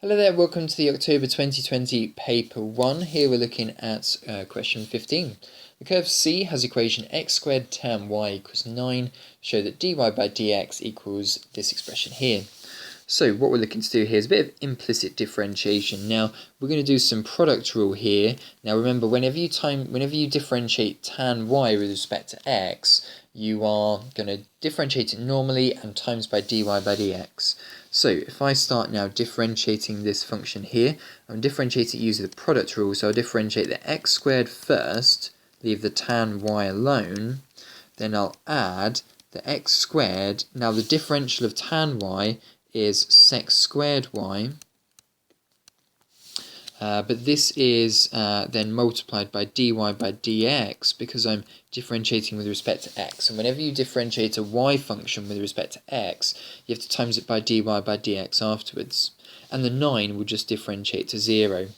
Hello there, welcome to the October 2020 paper 1. Here we're looking at question 15. The curve C has equation x squared tan y equals 9. Show that dy by dx equals this expression here. So what we're looking to do here is a bit of implicit differentiation. Now we're going to do some product rule here. Now remember, whenever you differentiate tan y with respect to x, you are going to differentiate it normally and times by dy by dx. So if I start now differentiating this function here, I'm differentiating it using the product rule. So I'll differentiate the x squared first, leave the tan y alone, then I'll add the x squared. Now the differential of tan y is sec squared y, but this is then multiplied by dy by dx because I'm differentiating with respect to x. And whenever you differentiate a y function with respect to x, you have to times it by dy by dx afterwards. And the 9 will just differentiate to 0.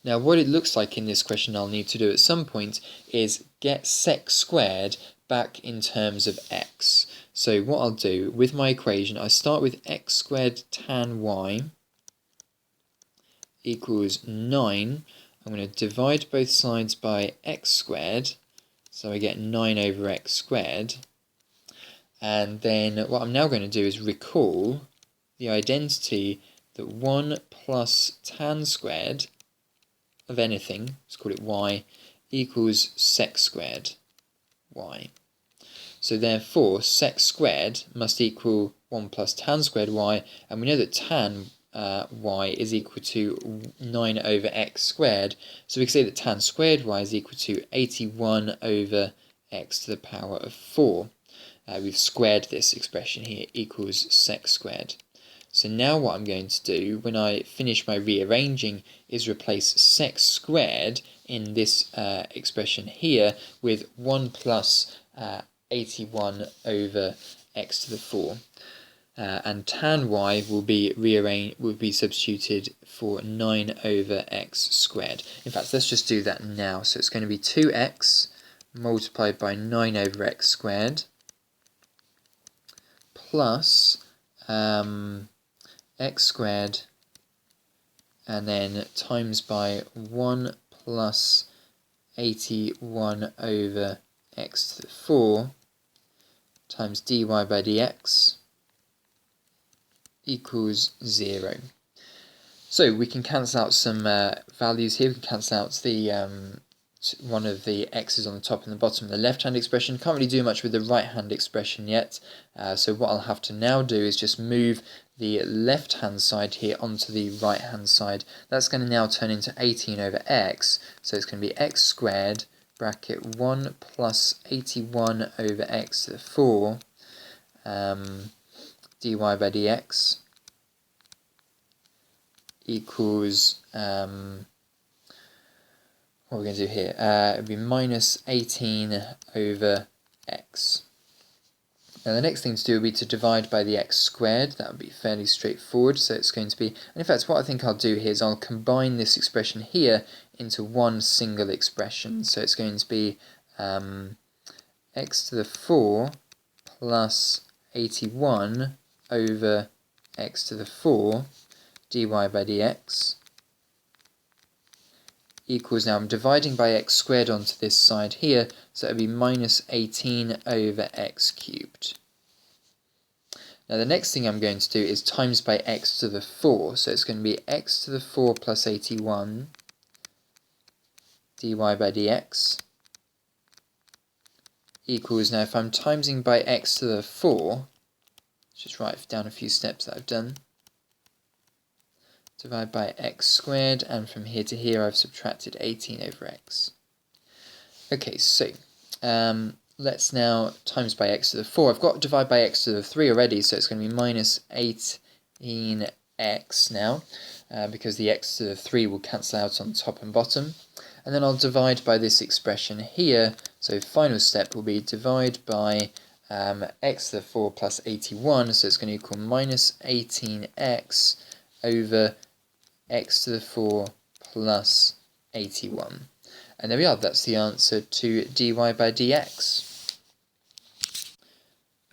Now what it looks like in this question I'll need to do at some point is get sec squared back in terms of x. So what I'll do with my equation, I start with x squared tan y equals 9. I'm going to divide both sides by x squared, so I get 9 over x squared. And then what I'm now going to do is recall the identity that 1 plus tan squared of anything, let's call it y, equals sec squared y. So therefore sec squared must equal 1 plus tan squared y, and we know that tan y is equal to 9 over x squared, so we can say that tan squared y is equal to 81 over x to the power of 4. We've squared this expression here, equals sec squared. So now what I'm going to do when I finish my rearranging is replace sec squared in this expression here with 1 plus 81 over x to the 4. And tan y will be substituted for 9 over x squared. In fact, let's just do that now. So it's going to be 2x multiplied by 9 over x squared plus x squared, and then times by 1 plus 81 over x to the 4 times dy by dx equals 0. So we can cancel out some values here. We can cancel out the one of the x's on the top and the bottom of the left-hand expression. Can't really do much with the right-hand expression yet. So what I'll have to now do is just move the left-hand side here onto the right-hand side. That's going to now turn into 18 over x. So it's going to be x squared bracket 1 plus 81 over x to the 4 dy by dx equals, what are we going to do here? It would be minus 18 over x. Now the next thing to do would be to divide by the x squared. That would be fairly straightforward. So it's going to be, and in fact what I think I'll do here is I'll combine this expression here into one single expression. So it's going to be x to the 4 plus 81 over x to the 4 dy by dx equals, now I'm dividing by x squared onto this side here, so it would be minus 18 over x cubed. Now the next thing I'm going to do is times by x to the 4, so it's going to be x to the 4 plus 81 dy by dx equals, now if I'm timesing by x to the 4, let's just write down a few steps that I've done. Divide by x squared, and from here to here I've subtracted 18 over x. Okay, so let's now times by x to the 4. I've got divide by x to the 3 already, so it's going to be minus 18x now, because the x to the 3 will cancel out on top and bottom. And then I'll divide by this expression here, so final step will be divide by x to the 4 plus 81, so it's going to equal minus 18x over x to the 4 plus 81. And there we are, that's the answer to dy by dx.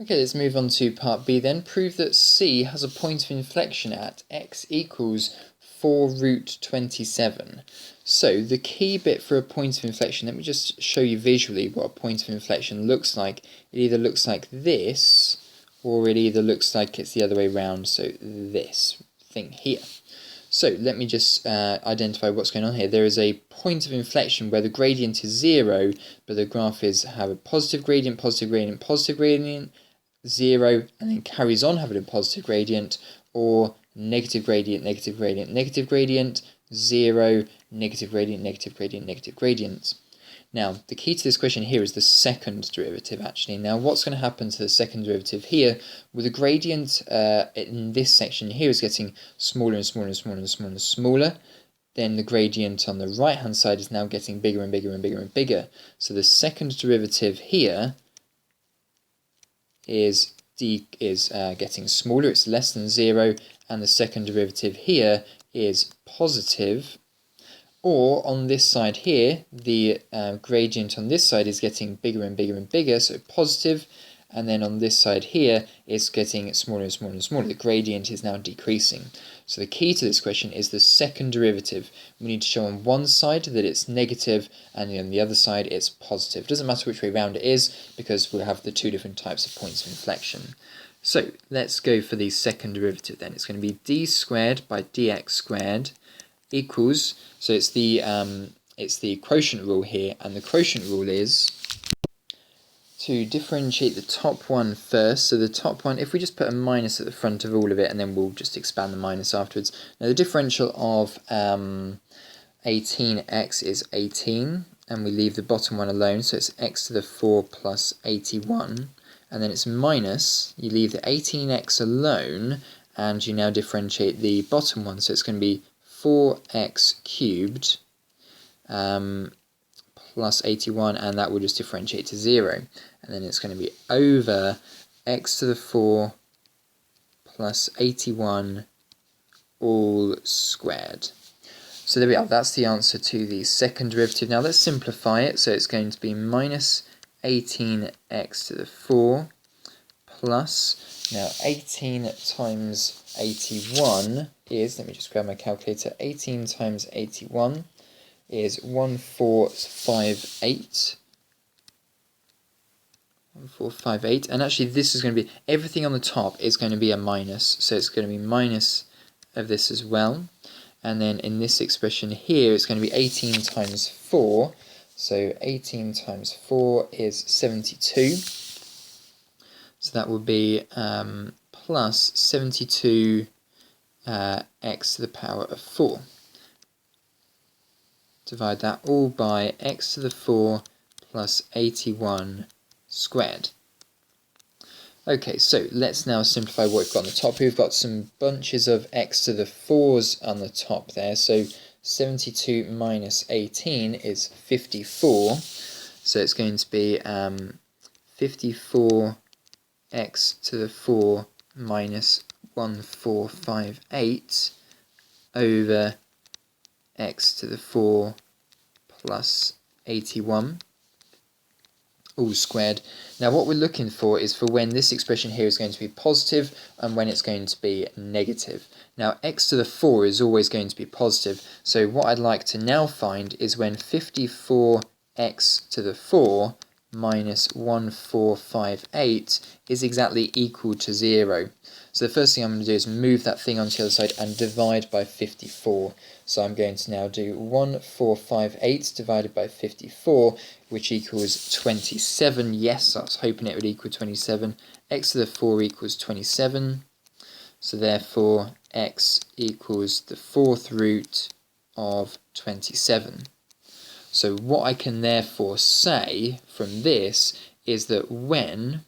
Okay, let's move on to part B then. Prove that C has a point of inflection at x equals 4 root 27. So the key bit for a point of inflection, let me just show you visually what a point of inflection looks like. It either looks like this, or it either looks like it's the other way around, so this thing here. So let me just identify what's going on here. There is a point of inflection where the gradient is 0, but the graph have a positive gradient, positive gradient, positive gradient, 0, and then carries on having a positive gradient, or negative gradient, negative gradient, negative gradient, 0, negative gradient, negative gradient, negative gradient. Now, the key to this question here is the second derivative, actually. Now, what's going to happen to the second derivative here? Well, the gradient in this section here is getting smaller and smaller and smaller and smaller and smaller. Then the gradient on the right-hand side is now getting bigger and bigger and bigger and bigger. So the second derivative here is getting smaller, it's less than 0, and the second derivative here is positive. Or on this side here, the gradient on this side is getting bigger and bigger and bigger, so positive, and then on this side here, it's getting smaller and smaller and smaller. The gradient is now decreasing. So the key to this question is the second derivative. We need to show on one side that it's negative, and on the other side it's positive. It doesn't matter which way around it is, because we'll have the two different types of points of inflection. So let's go for the second derivative then. It's going to be d squared by dx squared equals, so it's the quotient rule here, and the quotient rule is to differentiate the top one first. So the top one, if we just put a minus at the front of all of it, and then we'll just expand the minus afterwards. Now the differential of 18x is 18, and we leave the bottom one alone, so it's x to the 4 plus 81, and then it's minus, you leave the 18x alone, and you now differentiate the bottom one, so it's going to be 4x cubed plus 81, and that will just differentiate to 0. And then it's going to be over x to the 4 plus 81 all squared. So there we are, that's the answer to the second derivative. Now let's simplify it. So it's going to be minus 18x to the 4 plus, now 18 times 81 is, let me just grab my calculator, 18 times 81 is 1458. 1458, and actually this is going to be, everything on the top is going to be a minus, so it's going to be minus of this as well. And then in this expression here, it's going to be 18 times 4, so 18 times 4 is 72. So that will be plus 72 x to the power of 4. Divide that all by x to the 4 plus 81 squared. Okay, so let's now simplify what we've got on the top. We've got some bunches of x to the 4s on the top there. So 72 minus 18 is 54. So it's going to be 54 x to the 4 minus 1458 over x to the 4 plus 81 all squared. Now what we're looking for is for when this expression here is going to be positive and when it's going to be negative. Now x to the 4 is always going to be positive, so what I'd like to now find is when 54x to the 4 minus 1458 is exactly equal to 0. So the first thing I'm going to do is move that thing onto the other side and divide by 54. So I'm going to now do 1458 divided by 54, which equals 27. Yes, I was hoping it would equal 27. X to the 4 equals 27. So therefore x equals the 4th root of 27. So what I can therefore say from this is that when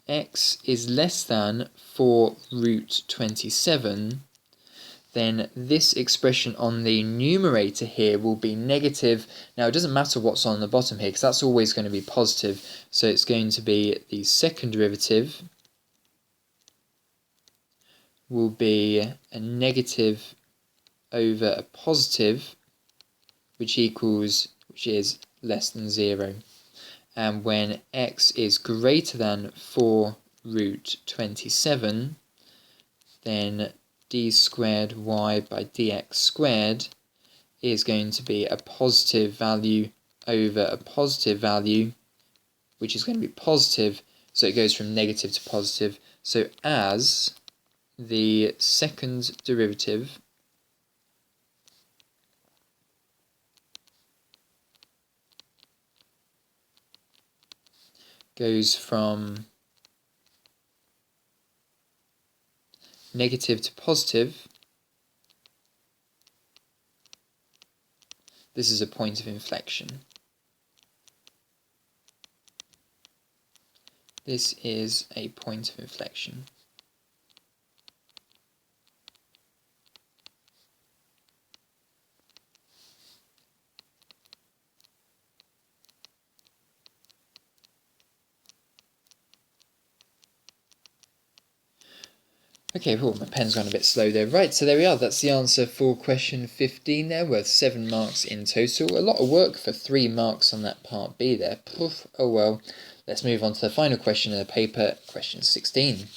x is less than 4 root 27, then this expression on the numerator here will be negative. Now it doesn't matter what's on the bottom here because that's always going to be positive. So it's going to be the second derivative will be a negative over a positive, which is less than 0. and when x is greater than 4 root 27, then d squared y by dx squared is going to be a positive value over a positive value, which is going to be positive, so it goes from negative to positive. So as the second derivative goes from negative to positive, this is a point of inflection. This is a point of inflection. Okay, cool, my pen's gone a bit slow there. Right, so there we are. That's the answer for question 15 there, worth 7 marks in total. A lot of work for 3 marks on that part B there. Poof, oh well. Let's move on to the final question of the paper, question 16.